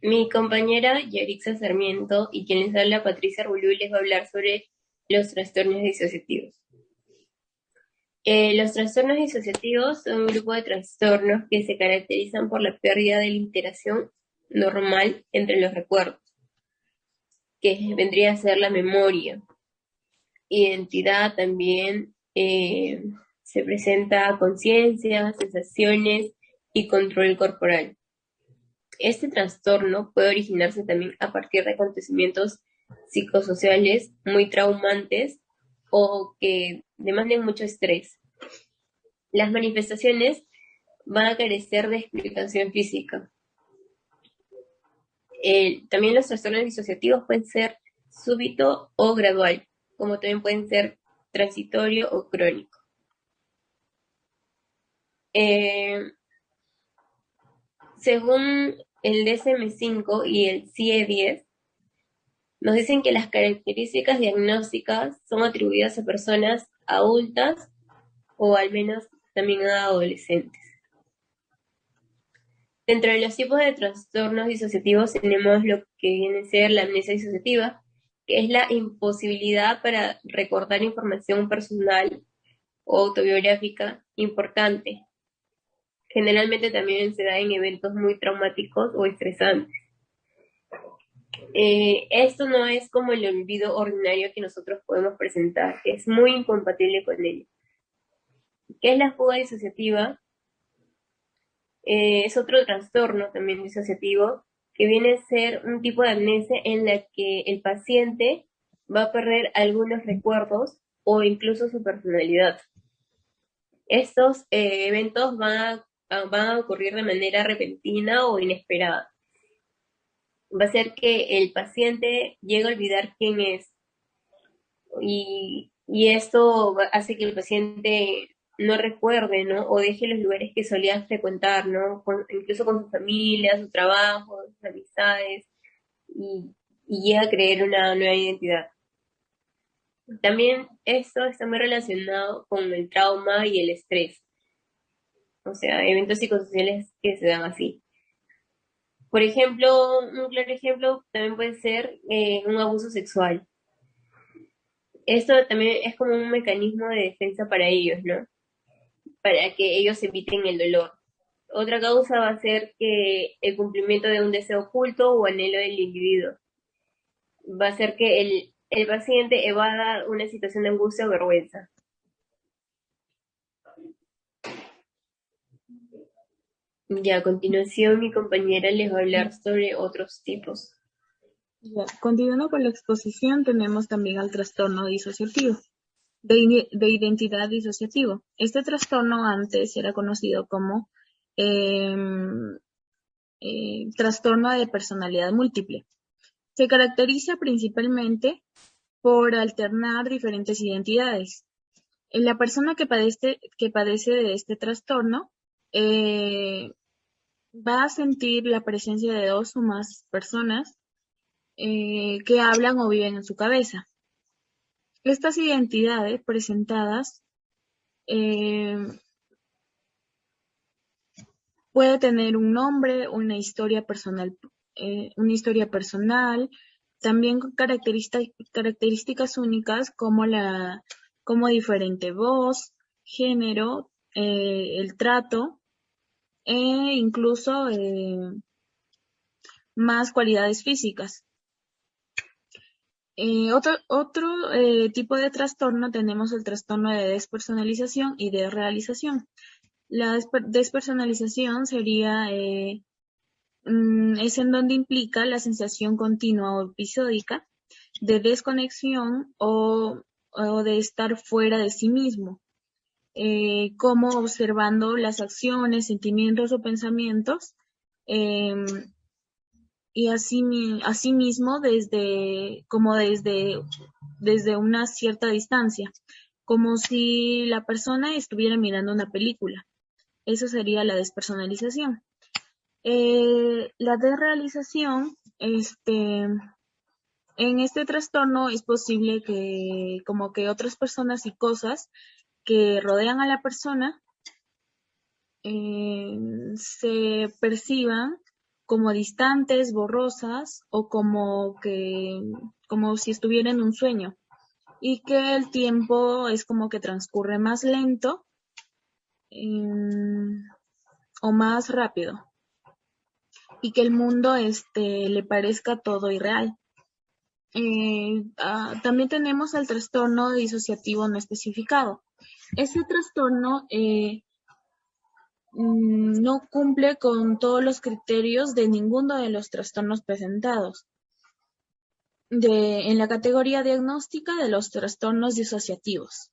Mi compañera Yarixa Sarmiento y quien les habla Patricia Rulú les va a hablar sobre los trastornos disociativos. Los trastornos disociativos son un grupo de trastornos que se caracterizan por la pérdida de la interacción normal entre los recuerdos, que vendría a ser la memoria. Identidad también se presenta conciencia, sensaciones y control corporal. Este trastorno puede originarse también a partir de acontecimientos psicosociales muy traumantes o que demanden mucho estrés. Las manifestaciones van a carecer de explicación física. También los trastornos disociativos pueden ser súbito o gradual, como también pueden ser transitorio o crónico. Según el DSM-5 y el CIE-10, nos dicen que las características diagnósticas son atribuidas a personas adultas o al menos también a adolescentes. Dentro de los tipos de trastornos disociativos tenemos lo que viene a ser la amnesia disociativa, que es la imposibilidad para recordar información personal o autobiográfica importante. Generalmente también se da en eventos muy traumáticos o estresantes. Esto no es como el olvido ordinario que nosotros podemos presentar, es muy incompatible con ello. ¿Qué es la fuga disociativa? Es otro trastorno también disociativo que viene a ser un tipo de amnesia en la que el paciente va a perder algunos recuerdos o incluso su personalidad. Estos eventos van a ocurrir de manera repentina o inesperada. Va a ser que el paciente llegue a olvidar quién es y esto hace que el paciente no recuerde, ¿no? O deje los lugares que solía frecuentar, ¿no? Incluso con su familia, su trabajo, sus amistades, y, y llega a creer una nueva identidad. También esto está muy relacionado con el trauma y el estrés, o sea, eventos psicosociales que se dan así. Por ejemplo, un claro ejemplo también puede ser un abuso sexual. Esto también es como un mecanismo de defensa para ellos, ¿no? Para que ellos eviten el dolor. Otra causa va a ser que el cumplimiento de un deseo oculto o anhelo del individuo. Va a ser que el paciente evada una situación de angustia o vergüenza. Ya a continuación mi compañera les va a hablar sobre otros tipos. Ya, continuando con la exposición, tenemos también al trastorno disociativo, de identidad disociativo. Este trastorno antes era conocido como trastorno de personalidad múltiple. Se caracteriza principalmente por alternar diferentes identidades. La persona que padece de este trastorno eh, va a sentir la presencia de dos o más personas que hablan o viven en su cabeza. Estas identidades presentadas eh, puede tener un nombre, una historia personal, también con características únicas como diferente voz, género, el trato e incluso más cualidades físicas. Otro tipo de trastorno tenemos el trastorno de despersonalización y de realización. La despersonalización es en donde implica la sensación continua o episódica de desconexión o de estar fuera de sí mismo, como observando las acciones, sentimientos o pensamientos, em, y asimismo desde una cierta distancia, como si la persona estuviera mirando una película. Eso sería la despersonalización. La desrealización, en este trastorno es posible que como que otras personas y cosas que rodean a la persona se perciban como distantes, borrosas o como si estuviera en un sueño, y que el tiempo es como que transcurre más lento o más rápido, y que el mundo le parezca todo irreal. También tenemos el trastorno disociativo no especificado. Ese trastorno no cumple con todos los criterios de ninguno de los trastornos presentados en la categoría diagnóstica de los trastornos disociativos.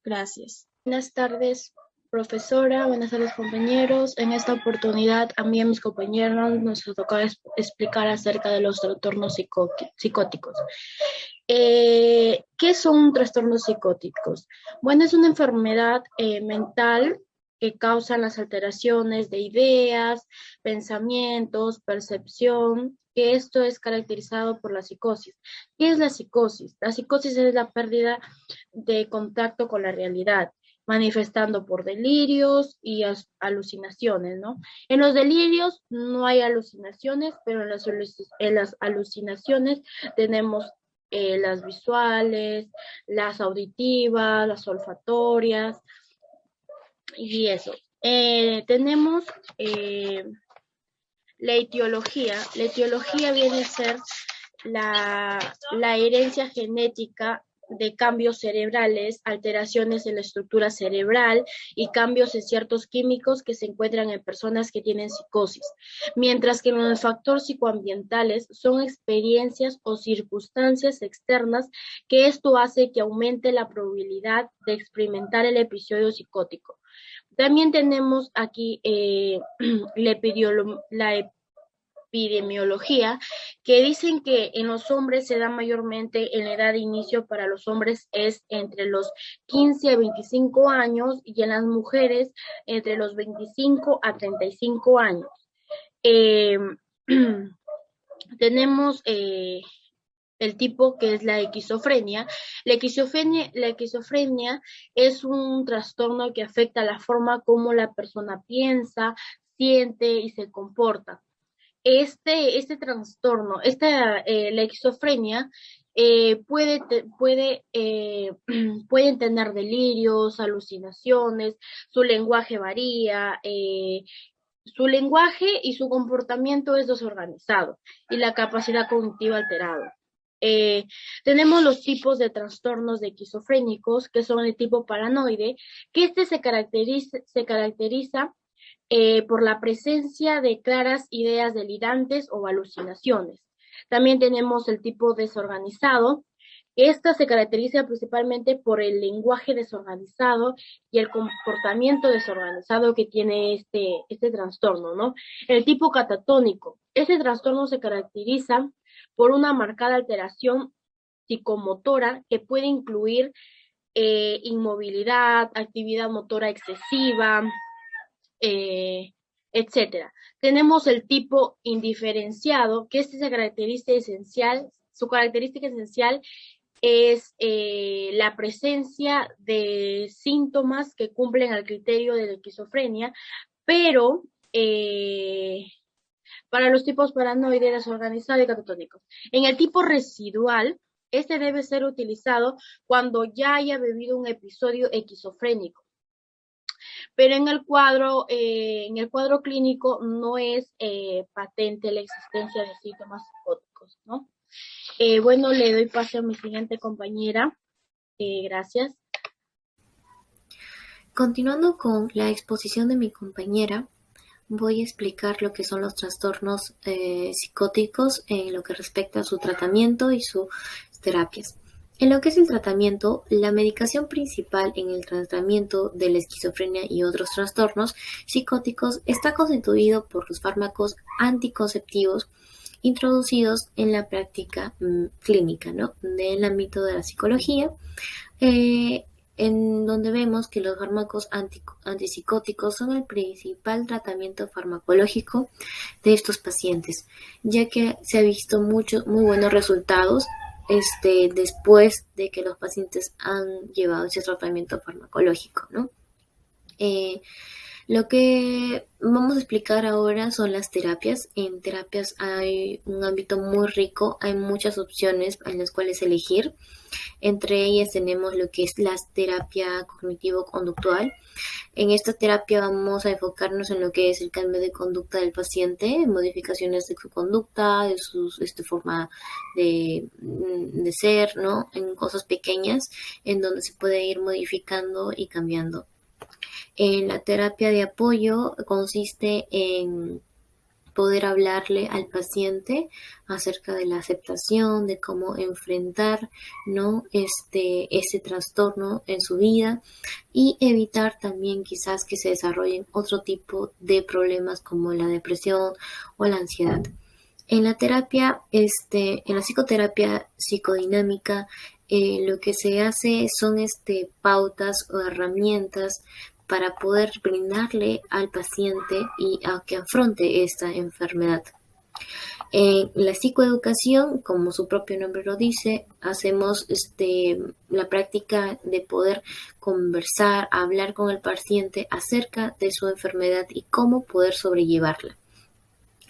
Gracias. Buenas tardes, profesora. Buenas tardes, compañeros. En esta oportunidad, a mí y a mis compañeros nos toca explicar acerca de los trastornos psicóticos. ¿Qué son trastornos psicóticos? Bueno, es una enfermedad mental que causa las alteraciones de ideas, pensamientos, percepción, que esto es caracterizado por la psicosis. ¿Qué es la psicosis? La psicosis es la pérdida de contacto con la realidad, manifestando por delirios y alucinaciones, ¿no? En los delirios no hay alucinaciones, pero en las alucinaciones tenemos las visuales, las auditivas, las olfatorias y eso. Tenemos la etiología. La etiología viene a ser la herencia genética de cambios cerebrales, alteraciones en la estructura cerebral y cambios en ciertos químicos que se encuentran en personas que tienen psicosis, mientras que los factores psicoambientales son experiencias o circunstancias externas que esto hace que aumente la probabilidad de experimentar el episodio psicótico. También tenemos aquí la epidemiología, que dicen que en los hombres se da mayormente en la edad de inicio. Para los hombres es entre los 15 a 25 años y en las mujeres entre los 25 a 35 años. Tenemos el tipo que es la esquizofrenia. La esquizofrenia es un trastorno que afecta la forma como la persona piensa, siente y se comporta. Este trastorno, la esquizofrenia, pueden tener delirios, alucinaciones, su lenguaje varía, su lenguaje y su comportamiento es desorganizado y la capacidad cognitiva alterada. Tenemos los tipos de trastornos de esquizofrénicos, que son el tipo paranoide, que se caracteriza por la presencia de claras ideas delirantes o alucinaciones. También tenemos el tipo desorganizado. Esta se caracteriza principalmente por el lenguaje desorganizado y el comportamiento desorganizado que tiene este trastorno, ¿no? El tipo catatónico. Este trastorno se caracteriza por una marcada alteración psicomotora que puede incluir inmovilidad, actividad motora excesiva, etcétera. Tenemos el tipo indiferenciado, que su característica esencial es la presencia de síntomas que cumplen al criterio de la esquizofrenia, pero para los tipos paranoide, desorganizado y catatónico. En el tipo residual, este debe ser utilizado cuando ya haya vivido un episodio esquizofrénico. Pero en el cuadro clínico no es patente la existencia de síntomas psicóticos, ¿no? Bueno, le doy paso a mi siguiente compañera. Gracias. Continuando con la exposición de mi compañera, voy a explicar lo que son los trastornos psicóticos en lo que respecta a su tratamiento y sus terapias. En lo que es el tratamiento, la medicación principal en el tratamiento de la esquizofrenia y otros trastornos psicóticos está constituido por los fármacos anticonceptivos introducidos en la práctica clínica, ¿no? Del ámbito de la psicología, en donde vemos que los fármacos antipsicóticos son el principal tratamiento farmacológico de estos pacientes, ya que se ha visto muy buenos resultados después de que los pacientes han llevado ese tratamiento farmacológico, ¿no? Lo que vamos a explicar ahora son las terapias. En terapias hay un ámbito muy rico, hay muchas opciones en las cuales elegir. Entre ellas tenemos lo que es la terapia cognitivo-conductual. En esta terapia vamos a enfocarnos en lo que es el cambio de conducta del paciente, modificaciones de su conducta, de su forma de ser, ¿no? En cosas pequeñas en donde se puede ir modificando y cambiando. En la terapia de apoyo consiste en poder hablarle al paciente acerca de la aceptación, de cómo enfrentar, ¿no? este trastorno en su vida y evitar también quizás que se desarrollen otro tipo de problemas como la depresión o la ansiedad. En la terapia, en la psicoterapia psicodinámica, lo que se hace son pautas o herramientas para poder brindarle al paciente y a que afronte esta enfermedad. En la psicoeducación, como su propio nombre lo dice, hacemos la práctica de poder conversar, hablar con el paciente acerca de su enfermedad y cómo poder sobrellevarla.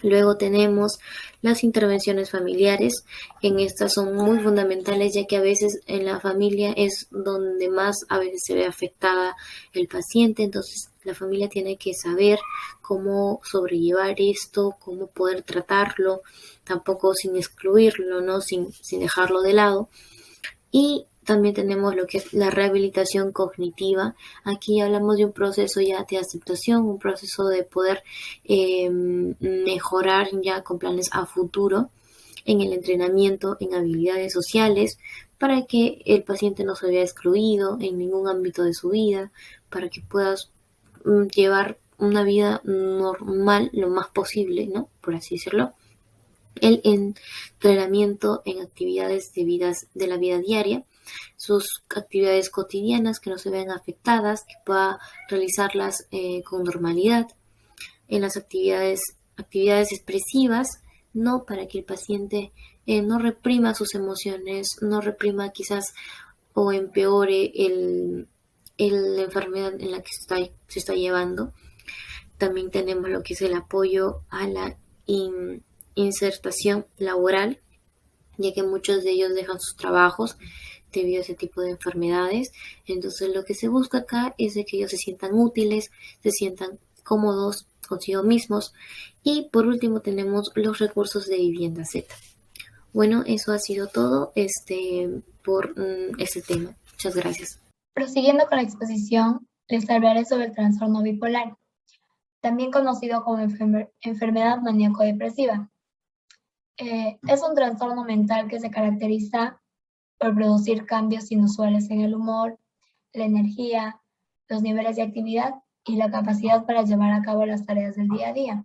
Luego tenemos las intervenciones familiares. En estas son muy fundamentales, ya que a veces en la familia es donde más a veces se ve afectada el paciente. Entonces la familia tiene que saber cómo sobrellevar esto, cómo poder tratarlo, tampoco sin excluirlo, ¿no? Sin dejarlo de lado. Y también tenemos lo que es la rehabilitación cognitiva. Aquí hablamos de un proceso ya de aceptación, un proceso de poder mejorar ya con planes a futuro en el entrenamiento, en habilidades sociales, para que el paciente no se vea excluido en ningún ámbito de su vida, para que puedas llevar una vida normal lo más posible, ¿no? Por así decirlo. El entrenamiento en actividades de la vida diaria, sus actividades cotidianas que no se vean afectadas, que pueda realizarlas con normalidad. En las actividades expresivas, no para que el paciente no reprima sus emociones, no reprima quizás o empeore la enfermedad en la que se está llevando. También tenemos lo que es el apoyo a la insertación laboral, ya que muchos de ellos dejan sus trabajos debido a ese tipo de enfermedades. Entonces lo que se busca acá es de que ellos se sientan útiles, se sientan cómodos consigo mismos. Y por último tenemos los recursos de vivienda Z. Bueno, eso ha sido todo por este tema. Muchas gracias. Prosiguiendo con la exposición, les hablaré sobre el trastorno bipolar, también conocido como enfermedad maníaco-depresiva. Es un trastorno mental que se caracteriza por producir cambios inusuales en el humor, la energía, los niveles de actividad y la capacidad para llevar a cabo las tareas del día a día.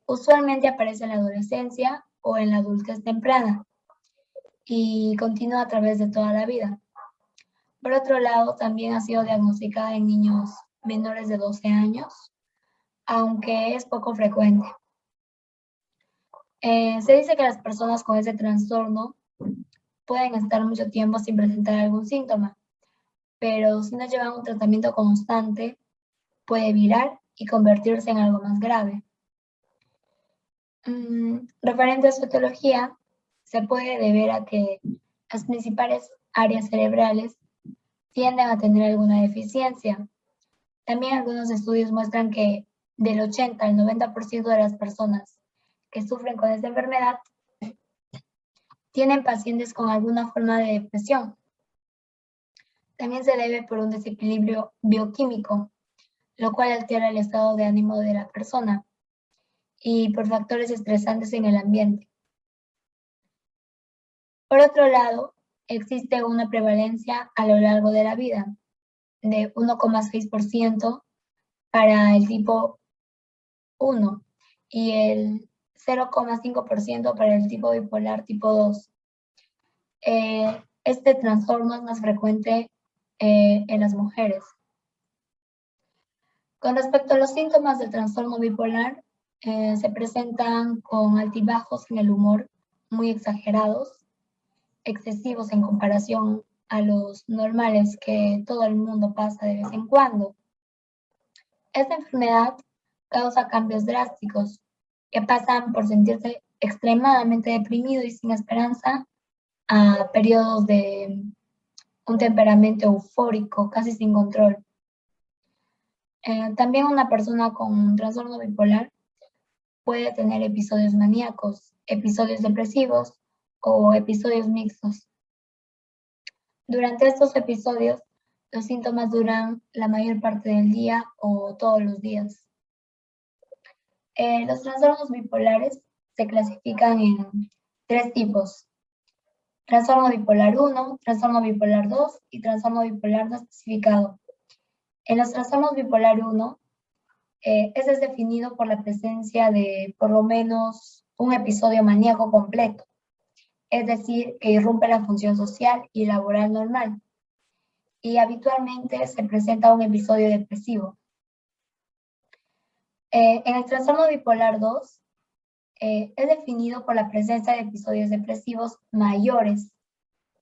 Usualmente aparece en la adolescencia o en la adultez temprana y continúa a través de toda la vida. Por otro lado, también ha sido diagnosticada en niños menores de 12 años, aunque es poco frecuente. Se dice que las personas con ese trastorno pueden estar mucho tiempo sin presentar algún síntoma, pero si no llevan un tratamiento constante, puede virar y convertirse en algo más grave. Referente a su etiología, se puede deber a que las principales áreas cerebrales tienden a tener alguna deficiencia. También algunos estudios muestran que del 80 al 90% de las personas que sufren con esta enfermedad tienen pacientes con alguna forma de depresión. También se debe por un desequilibrio bioquímico, lo cual altera el estado de ánimo de la persona, y por factores estresantes en el ambiente. Por otro lado, existe una prevalencia a lo largo de la vida de 1,6% para el tipo 1 y el 0,5% para el tipo bipolar tipo 2. Este trastorno es más frecuente en las mujeres. Con respecto a los síntomas del trastorno bipolar, se presentan con altibajos en el humor muy exagerados, excesivos en comparación a los normales que todo el mundo pasa de vez en cuando. Esta enfermedad causa cambios drásticos que pasan por sentirse extremadamente deprimido y sin esperanza a periodos de un temperamento eufórico, casi sin control. También una persona con un trastorno bipolar puede tener episodios maníacos, episodios depresivos o episodios mixtos. Durante estos episodios, los síntomas duran la mayor parte del día o todos los días. Los trastornos bipolares se clasifican en 3 tipos: trastorno bipolar 1, trastorno bipolar 2 y trastorno bipolar no especificado. En los trastornos bipolar 1, este es definido por la presencia de por lo menos un episodio maníaco completo, es decir, que irrumpe la función social y laboral normal, y habitualmente se presenta un episodio depresivo. En el trastorno bipolar 2, es definido por la presencia de episodios depresivos mayores,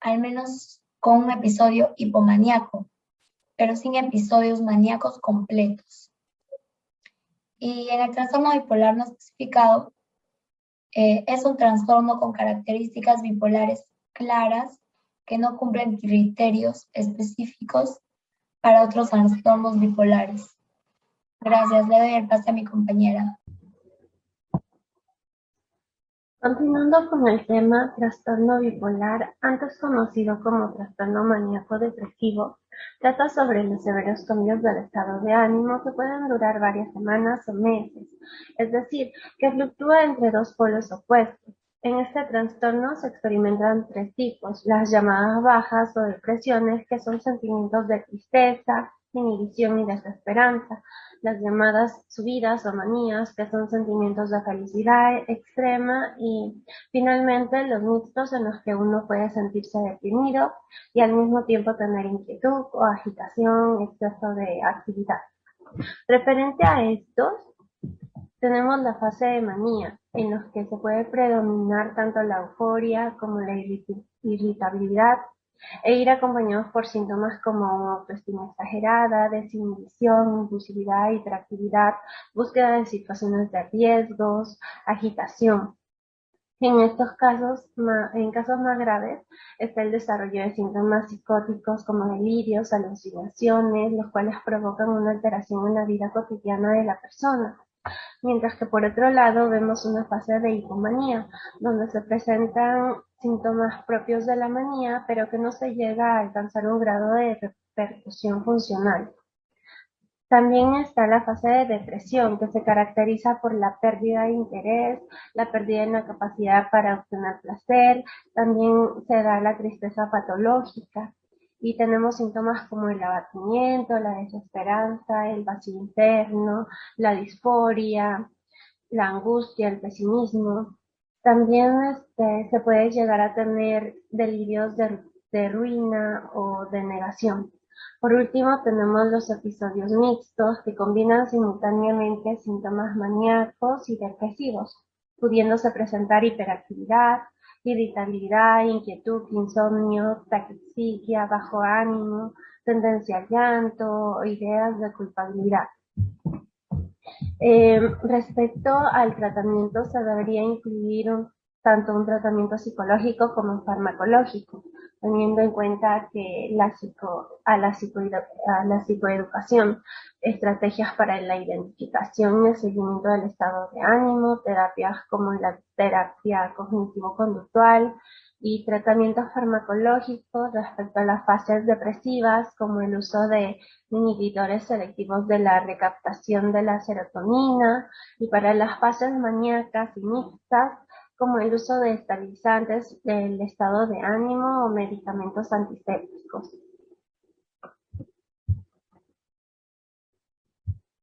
al menos con un episodio hipomaníaco, pero sin episodios maníacos completos. Y en el trastorno bipolar no especificado, es un trastorno con características bipolares claras que no cumplen criterios específicos para otros trastornos bipolares. Gracias, le doy el pase a mi compañera. Continuando con el tema trastorno bipolar, antes conocido como trastorno maníaco depresivo, trata sobre los severos cambios del estado de ánimo que pueden durar varias semanas o meses, es decir, que fluctúa entre dos polos opuestos. En este trastorno se experimentan 3 tipos: las llamadas bajas o depresiones, que son sentimientos de tristeza, inhibición y desesperanza; las llamadas subidas o manías, que son sentimientos de felicidad extrema; y finalmente los mixtos, en los que uno puede sentirse deprimido y al mismo tiempo tener inquietud o agitación, exceso de actividad. Referente a estos, tenemos la fase de manía, en los que se puede predominar tanto la euforia como la irritabilidad, e ir acompañados por síntomas como autoestima exagerada, desinhibición, impulsividad, hiperactividad, búsqueda de situaciones de riesgos, agitación. En casos más graves, está el desarrollo de síntomas psicóticos como delirios, alucinaciones, los cuales provocan una alteración en la vida cotidiana de la persona. Mientras que por otro lado vemos una fase de hipomanía, donde se presentan síntomas propios de la manía, pero que no se llega a alcanzar un grado de repercusión funcional. También está la fase de depresión, que se caracteriza por la pérdida de interés, la pérdida en la capacidad para obtener placer; también se da la tristeza patológica, y tenemos síntomas como el abatimiento, la desesperanza, el vacío interno, la disforia, la angustia, el pesimismo. También se puede llegar a tener delirios de ruina o de negación. Por último, tenemos los episodios mixtos, que combinan simultáneamente síntomas maníacos y depresivos, pudiéndose presentar hiperactividad, irritabilidad, inquietud, insomnio, taquixiquia, bajo ánimo, tendencia al llanto o ideas de culpabilidad. Respecto al tratamiento, se debería incluir tanto un tratamiento psicológico como farmacológico, teniendo en cuenta que a la psicoeducación, estrategias para la identificación y el seguimiento del estado de ánimo, terapias como la terapia cognitivo-conductual, y tratamientos farmacológicos respecto a las fases depresivas, como el uso de inhibidores selectivos de la recaptación de la serotonina, y para las fases maníacas y mixtas, como el uso de estabilizantes del estado de ánimo o medicamentos antisépticos.